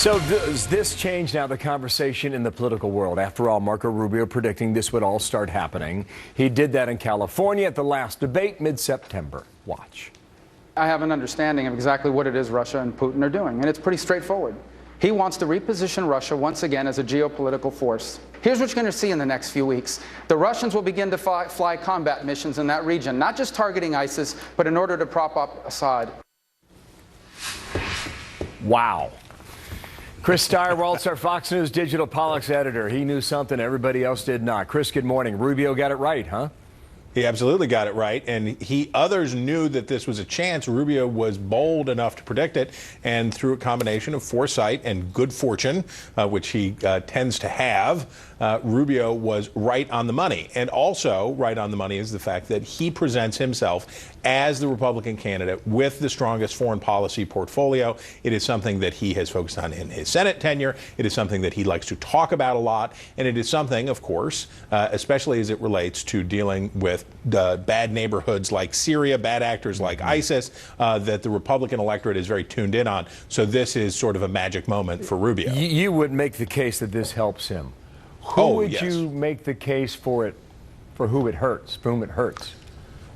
So does this change now the conversation in the political world? After all, Marco Rubio predicting this would all start happening. He did that in California at the last debate mid-September. Watch. I have an understanding of exactly what it is Russia and Putin are doing, and it's pretty straightforward. He wants to reposition Russia once again as a geopolitical force. Here's what you're going to see in the next few weeks. The Russians will begin to fly combat missions in that region, not just targeting ISIS, but in order to prop up Assad. Wow. Chris Steyerwaltz, our Fox News digital politics editor. He knew something everybody else did not. Chris, good morning. Rubio got it right, huh? He absolutely got it right, and others knew that this was a chance. Rubio was bold enough to predict it, and through a combination of foresight and good fortune, which he tends to have, Rubio was right on the money. And also right on the money is the fact that he presents himself as the Republican candidate with the strongest foreign policy portfolio. It is something that he has focused on in his Senate tenure. It is something that he likes to talk about a lot, and it is something, of course, especially as it relates to dealing with bad neighborhoods like Syria, bad actors like ISIS, that the Republican electorate is very tuned in on. So this is sort of a magic moment for Rubio. You would make the case that this helps him. Who would you make the case for whom it hurts?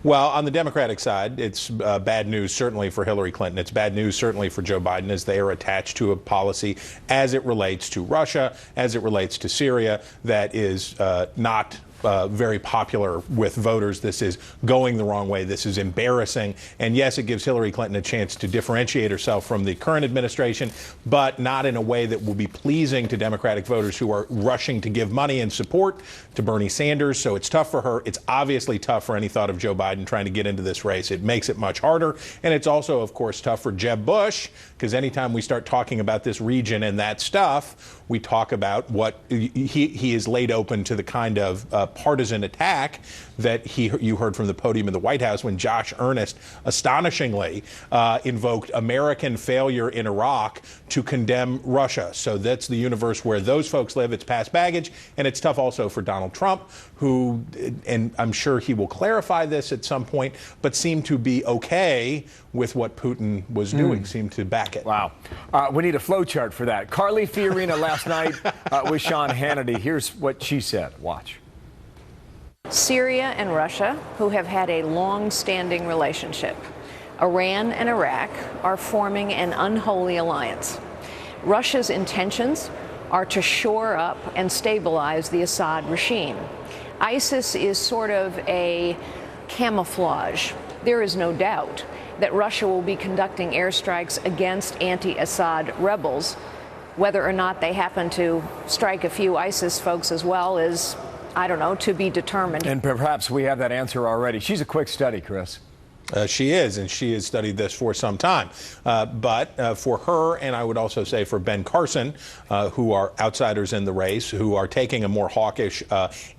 Well, on the Democratic side, it's bad news certainly for Hillary Clinton. It's bad news certainly for Joe Biden as they are attached to a policy as it relates to Russia, as it relates to Syria, that is not very popular with voters. This is going the wrong way. This is embarrassing. And yes, it gives Hillary Clinton a chance to differentiate herself from the current administration, but not in a way that will be pleasing to Democratic voters who are rushing to give money and support to Bernie Sanders. So it's tough for her. It's obviously tough for any thought of Joe Biden trying to get into this race. It makes it much harder. And it's also, of course, tough for Jeb Bush, because anytime we start talking about this region and that stuff, we talk about what he is laid open to the kind of partisan attack that you heard from the podium in the White House when Josh Earnest astonishingly invoked American failure in Iraq to condemn Russia. So that's the universe where those folks live. It's past baggage, and it's tough also for Donald Trump, who, and I'm sure he will clarify this at some point, but seemed to be okay with what Putin was doing, seemed to back it. Wow. We need a flow chart for that. Carly Fiorina last night with Sean Hannity. Here's what she said. Watch. Syria and Russia, who have had a long-standing relationship. Iran and Iraq are forming an unholy alliance. Russia's intentions are to shore up and stabilize the Assad regime. ISIS is sort of a camouflage. There is no doubt that Russia will be conducting airstrikes against anti-Assad rebels. Whether or not they happen to strike a few ISIS folks as well is, I don't know, to be determined. And perhaps we have that answer already. She's a quick study, Chris. She is, and she has studied this for some time. But for her, and I would also say for Ben Carson, who are outsiders in the race, who are taking a more hawkish,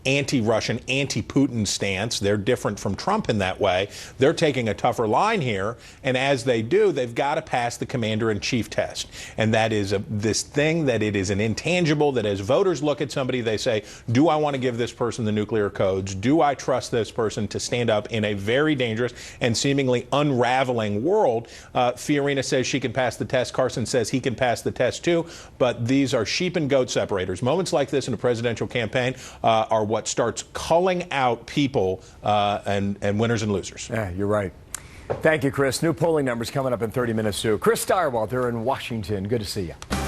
anti-Russian, anti-Putin stance, they're different from Trump in that way. They're taking a tougher line here, and as they do, they've got to pass the commander-in-chief test. And that is this thing that it is an intangible that as voters look at somebody, they say, do I want to give this person the nuclear codes? Do I trust this person to stand up in a very dangerous and seemingly unraveling world? Fiorina says she can pass the test. Carson says he can pass the test too. But these are sheep and goat separators. Moments like this in a presidential campaign are what starts culling out people and winners and losers. Yeah, you're right. Thank you, Chris. New polling numbers coming up in 30 minutes too. Chris Steyerwaltz, they're in Washington. Good to see you.